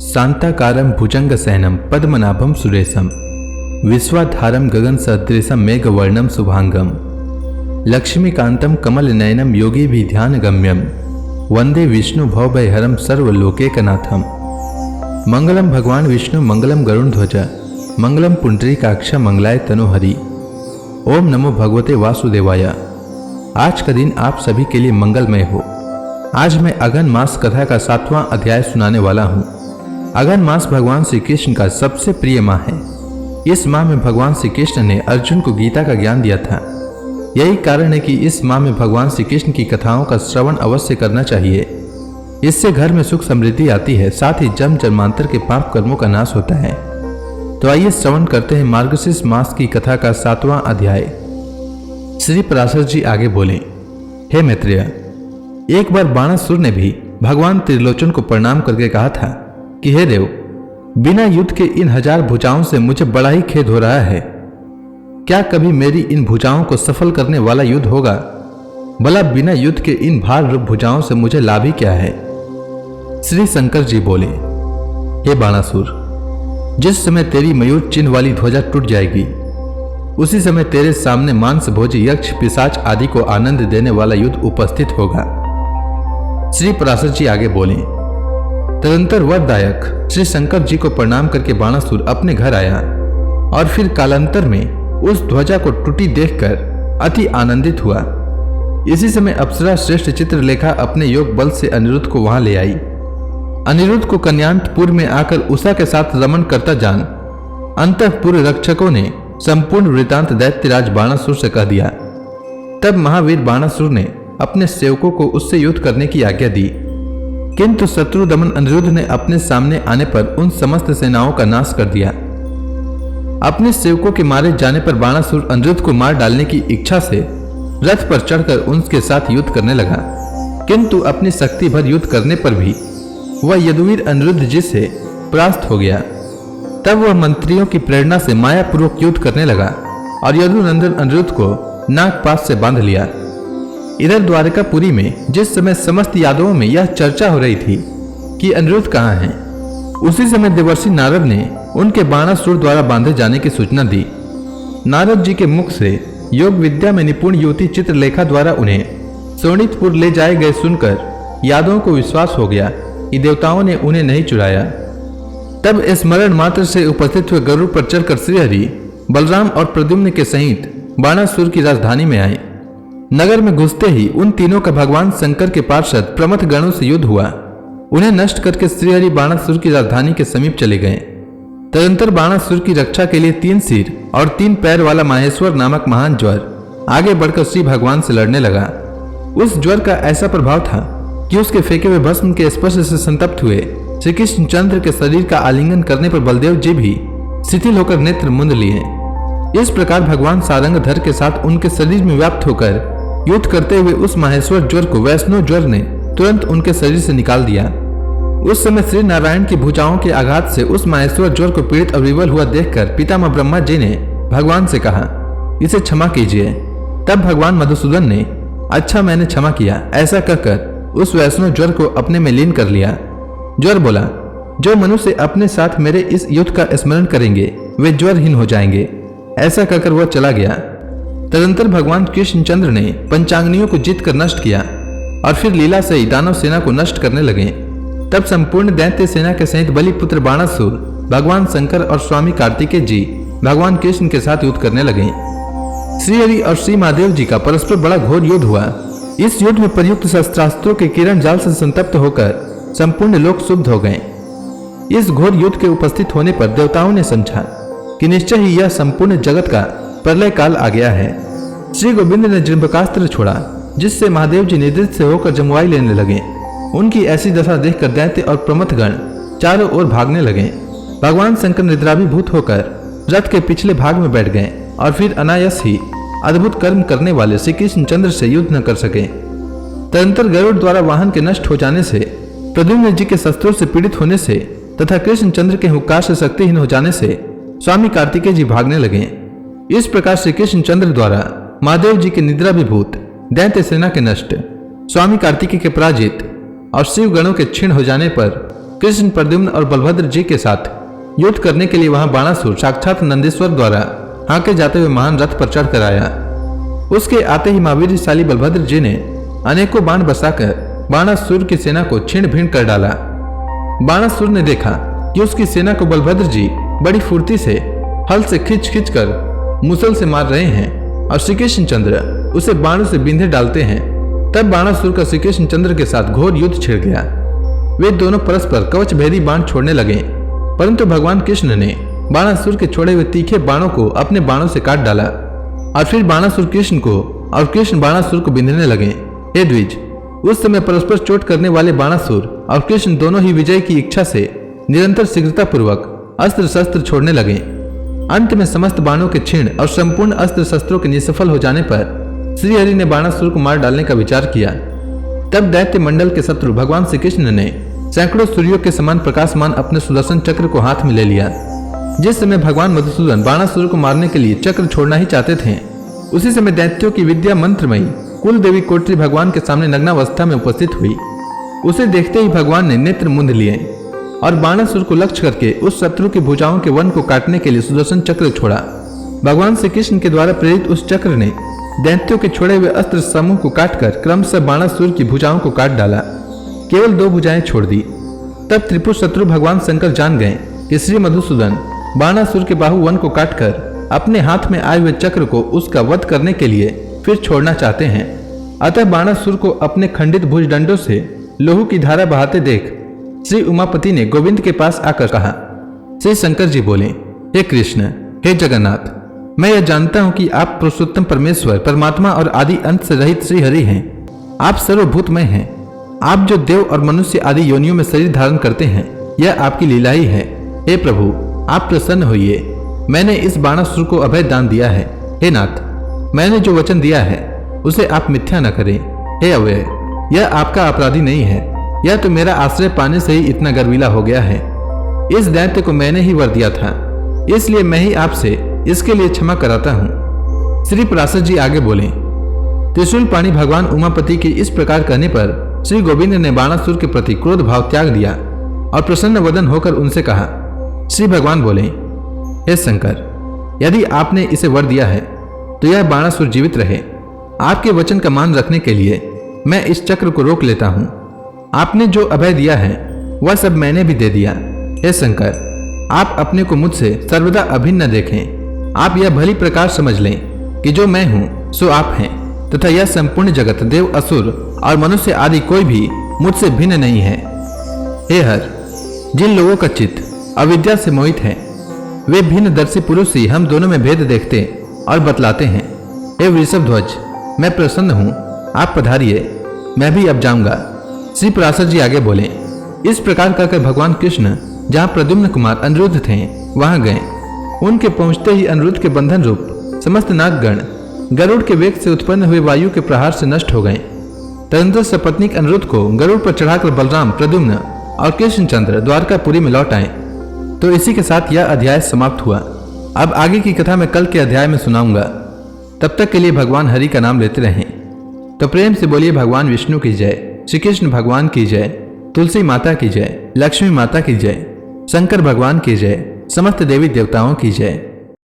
शांताकारं भुजंगशयनं पद्मनाभं सुरेशं विश्वाधारं गगनसदृशं मेघवर्णं शुभांगं लक्ष्मीकान्तं कमलनयनं योगिभिध्यानगम्यं वंदे विष्णु भवभयहरं सर्वलोकैकनाथं। मंगलम भगवान विष्णु मंगलम गरुड़ध्वज मंगलम पुंडरीकाक्ष मंगलाय तनोहरि। ओम नमो भगवते वासुदेवाय। आज का दिन आप सभी के लिए मंगलमय हो। आज मैं अगन मास कथा का 7वां अध्याय सुनाने वाला हूँ। अगन मास भगवान श्री कृष्ण का सबसे प्रिय माह है। इस माह में भगवान श्री कृष्ण ने अर्जुन को गीता का ज्ञान दिया था। यही कारण है कि इस माह में भगवान श्री कृष्ण की कथाओं का श्रवण अवश्य करना चाहिए। इससे घर में सुख समृद्धि आती है, साथ ही जन्म जन्मांतर के पाप कर्मों का नाश होता है। तो आइए श्रवण करते हैं मार्गशीर्ष मास की कथा का 7वां अध्याय। श्री पराशर जी आगे बोले, हे मैत्रेय, एक बार बाणासुर ने भी भगवान त्रिलोचन को प्रणाम करके कहा था कि हे देव, बिना युद्ध के इन 1000 भुजाओं से मुझे बड़ा ही खेद हो रहा है। क्या कभी मेरी इन भुजाओं को सफल करने वाला युद्ध होगा? भला बिना युद्ध के इन भार रूप भुजाओं से मुझे लाभ ही क्या है? श्री शंकर जी बोले, हे बाणासुर, जिस समय तेरी मयूर चिन्ह वाली ध्वजा टूट जाएगी, उसी समय तेरे सामने मांस भोजी यक्ष पिशाच आदि को आनंद देने वाला युद्ध उपस्थित होगा। श्री पराशर जी आगे बोले, तदंतर वरदायक श्री शंकर जी को प्रणाम करके बाणासुर अपने घर आया और फिर कालांतर में उस ध्वजा को टूटी देखकर अति आनंदित हुआ। इसी समय अप्सरा श्रेष्ठ चित्रलेखा अपने योग बल से अनिरुद्ध को वहां ले आई। अनिरुद्ध को कन्यांतपुर में आकर उषा के साथ रमण करता जान अंतःपुर रक्षकों ने संपूर्ण वृतांत दैत्यराज बाणासुर से कह दिया। तब महावीर बाणासुर ने अपने सेवकों को उससे युद्ध करने की आज्ञा दी, किंतु शत्रु दमन अनिरुद्ध ने अपने सामने आने पर उन समस्त सेनाओं का नाश कर दिया। अपने सेवकों के मारे जाने पर बाणासुर अनिरुद्ध को मार डालने की इच्छा से रथ पर चढ़कर उनके साथ युद्ध करने लगा, किंतु अपनी शक्ति भर युद्ध करने पर भी वह यदुवीर अनिरुद्ध जी से परास्त हो गया। तब वह मंत्रियों की प्रेरणा से मायापूर्वक युद्ध करने लगा और यदुनंदन अनिरुद्ध को नागपाश से बांध लिया। इधर द्वारकापुरी में जिस समय समस्त यादवों में यह चर्चा हो रही थी कि अनिरुद्ध कहाँ है, उसी समय देवर्षि नारद ने उनके बाणासुर द्वारा बांधे जाने की सूचना दी। नारद जी के मुख से योग विद्या में निपुण युवती चित्रलेखा द्वारा उन्हें सोनितपुर ले जाए गए सुनकर यादवों को विश्वास हो गया कि देवताओं ने उन्हें नहीं चुराया। तब स्मरण मात्र से उपस्थित हुए गरुड़ पर चढ़कर श्रीहरि बलराम और प्रद्युम्न के सहित बाणासुर की राजधानी में आए। नगर में घुसते ही उन तीनों का भगवान शंकर के पार्षद प्रमथ गणों से युद्ध हुआ। उन्हें नष्ट करके श्रीहरि बाणासुर की राजधानी के समीप चले गए। तदंतर बाणासुर की रक्षा के लिए 3 सिर और 3 पैर वाला माहेश्वर नामक महान ज्वर आगे बढ़कर श्री भगवान से लड़ने लगा। उस ज्वर का ऐसा प्रभाव था कि उसके फेंके हुए भस्म के स्पर्श से संतप्त हुए श्री कृष्णचंद्र के शरीर का आलिंगन करने पर बलदेव जी भी शिथिल होकर नेत्र मुंद लिए। इस प्रकार भगवान सारंगधर के साथ उनके शरीर में व्याप्त होकर युद्ध करते हुए उस माहेश्वर ज्वर को वैष्णव ज्वर ने तुरंत उनके शरीर से निकाल दिया। उस समय श्री नारायण की भुजाओं के आघात से उस माहेश्वर ज्वर को पीड़ित और विवल हुआ देखकर पितामह ब्रह्मा जी ने भगवान से कहा, इसे क्षमा कीजिए। तब भगवान मधुसूदन ने, अच्छा मैंने क्षमा किया, ऐसा कहकर उस वैष्णव ज्वर को अपने में लीन कर लिया। ज्वर बोला, जो मनुष्य अपने साथ मेरे इस युद्ध का स्मरण करेंगे वे ज्वरहीन हो जाएंगे। ऐसा कहकर वह चला गया। तदंतर भगवान कृष्णचंद्र ने पंचाग्नियों को जीतकर नष्ट किया और फिर लीला से ही दानव सेना को नष्ट करने लगे। तब संपूर्ण दैत्य सेना के सहित बलिपुत्र बाणासुर भगवान शंकर और स्वामी कार्तिकेय जी भगवान कृष्ण के साथ युद्ध करने लगे। श्रीहरि और श्री महादेव जी का परस्पर बड़ा घोर युद्ध हुआ। इस युद्ध में प्रयुक्त शस्त्रास्त्रों के किरण जाल से संतप्त होकर संपूर्ण लोक शुद्ध हो गए। इस घोर युद्ध के उपस्थित होने पर देवताओं ने समझा कि निश्चय ही यह संपूर्ण जगत का प्रलय काल आ गया है। श्री गोविंद ने जृंभकास्त्र छोड़ा, जिससे महादेव जी निद्रित से होकर जमुआई लेने लगे। उनकी ऐसी दशा देखकर दैत्य और प्रमथगण चारों ओर भागने लगे। भगवान शंकर निद्राभिभूत होकर रथ के पिछले भाग में बैठ गए और फिर अनायास ही अद्भुत कर्म करने वाले श्री कृष्णचंद्र से युद्ध न कर सके। तदंतर गरुड़ द्वारा वाहन के नष्ट हो जाने से, प्रद्युम्न जी के शस्त्रों से पीड़ित होने से तथा कृष्णचंद्र के हुक्कार से शक्तिहीन हो जाने से स्वामी कार्तिकेय जी भागने लगे। इस प्रकार श्री कृष्णचंद्र द्वारा महादेव जी के निद्राभिभूत, दैत्य सेना के नष्ट, स्वामी कार्तिकेय के पराजित और शिव गणों के क्षीण हो जाने पर कृष्ण, प्रद्युम्न और बलभद्र जी के साथ युद्ध करने के लिए वहां बाणासुर साक्षात नंदीश्वर द्वारा हाके जाते हुए महान रथ पर चढ़कर आया। उसके आते ही महावीरशाली बलभद्र जी ने अनेकों बाण बरसाकर बाणासुर की सेना को छिन्न भिन्न कर डाला। बाणासुर ने देखा कि उसकी सेना को बलभद्र जी बड़ी फुर्ती से हल से खींच खींच कर मुसल से मार रहे हैं और श्री कृष्ण चंद्र उसे बाणों से बिंधे डालते हैं। तब बाणासुर का श्री कृष्ण चंद्र के साथ घोर युद्ध छिड़ गया। वे दोनों परस्पर कवच भेदी बाण छोड़ने लगे, परंतु भगवान कृष्ण ने बाणासुर के छोड़े हुए तीखे बाणों को अपने बाणों से काट डाला और फिर बाणासुर कृष्ण को और कृष्ण बाणासुर को बिंधने लगे। हे द्विज, उस समय परस्पर चोट करने वाले बाणासुर और कृष्ण दोनों ही विजय की इच्छा से निरंतर शीघ्रता पूर्वक अस्त्र शस्त्र छोड़ने लगे। अंत में समस्त बाणों के क्षीण और संपूर्ण अस्त्र शस्त्रों के निसफल हो जाने पर श्री हरि ने बाणासुर को मार डालने का विचार किया। तब दैत्य मंडल के शत्रु भगवान श्री कृष्ण ने सैकड़ों सूर्यों के समान प्रकाशमान अपने सुदर्शन चक्र को हाथ में ले लिया। जिस समय भगवान मधुसूदन बाणासुर को मारने के लिए चक्र छोड़ना ही चाहते थे, उसी समय दैत्यों की विद्या मंत्रमयी कुल देवी कोटरी भगवान के सामने नग्नावस्था में उपस्थित हुई। उसे देखते ही भगवान ने नेत्र मूंद लिए और बाणासुर को लक्ष्य करके उस शत्रु की भुजाओं के वन को काटने के लिए सुदर्शन चक्र छोड़ा। भगवान श्री कृष्ण के द्वारा प्रेरित उस चक्र ने दैत्यों के छोड़े हुए अस्त्र समूह को काटकर क्रमशः बाणासुर की भुजाओं को काट डाला, केवल 2 भुजाएं छोड़ दी। तब त्रिपुर शत्रु भगवान शंकर जान गए कि श्री मधुसूदन बाणासुर के बाहु वन को काटकर अपने हाथ में आए हुए चक्र को उसका वध करने के लिए फिर छोड़ना चाहते हैं। अतः बाणासुर को अपने खंडित भुजदंडों से लोहू की धारा बहाते देख श्री उमापति ने गोविंद के पास आकर कहा। श्री शंकर जी बोले, हे कृष्ण, हे जगन्नाथ, मैं यह जानता हूं कि आप पुरुषोत्तम परमेश्वर परमात्मा और आदि अंत से रहित श्री हरि हैं। आप सर्वभूतमय हैं। आप जो देव और मनुष्य आदि योनियों में शरीर धारण करते हैं, यह आपकी लीला ही है। हे प्रभु, आप प्रसन्न होइए। मैंने इस बाणासुर को अभय दान दिया है। हे नाथ, मैंने जो वचन दिया है उसे आप मिथ्या न करें। हे अव्यय, यह आपका अपराधी नहीं है। यह तो मेरा आश्रय पाने से ही इतना गर्वीला हो गया है। इस दैत्य को मैंने ही वर दिया था, इसलिए मैं ही आपसे इसके लिए क्षमा कराता हूँ। श्री पराशर जी आगे बोले, त्रिशूल पाणी भगवान उमापति के इस प्रकार कहने पर श्री गोविंद ने बाणासुर के प्रति क्रोध भाव त्याग दिया और प्रसन्न वदन होकर उनसे कहा। श्री भगवान बोले, हे शंकर, यदि आपने इसे वर दिया है तो यह बाणासुर जीवित रहे। आपके वचन का मान रखने के लिए मैं इस चक्र को रोक लेता हूँ। आपने जो अभय दिया है वह सब मैंने भी दे दिया। हे शंकर, आप अपने को मुझसे सर्वदा अभिन्न न देखें। आप यह भली प्रकार समझ लें कि जो मैं हूँ सो आप हैं, तथा यह संपूर्ण जगत देव, असुर और मनुष्य आदि कोई भी मुझसे भिन्न नहीं है। हे हर, जिन लोगों का चित्त अविद्या से मोहित है, वे भिन्न दर्शी पुरुष ही हम दोनों में भेद देखते और बतलाते हैं। हे वृषभ ध्वज, मैं प्रसन्न हूँ, आप पधारिए, मैं भी अब जाऊंगा। श्री पराशर जी आगे बोले, इस प्रकार कहकर भगवान कृष्ण जहाँ प्रद्युम्न कुमार अनिरुद्ध थे वहां गए। उनके पहुंचते ही अनिरुद्ध के बंधन रूप समस्त नागगण गरुड़ के वेग से उत्पन्न हुए वायु के प्रहार से नष्ट हो गए। तदंतर सपत्नीक अनिरुद्ध को गरुड़ पर चढ़ाकर बलराम, प्रद्युम्न और कृष्णचंद्र द्वारकापुरी में लौट आए। तो इसी के साथ यह अध्याय समाप्त हुआ। अब आगे की कथा मैं कल के अध्याय में सुनाऊंगा। तब तक के लिए भगवान हरि का नाम लेते रहें। तो प्रेम से बोलिए भगवान विष्णु की जय, श्री कृष्ण भगवान की जय, तुलसी माता की जय, लक्ष्मी माता की जय, शंकर भगवान की जय, समस्त देवी देवताओं की जय।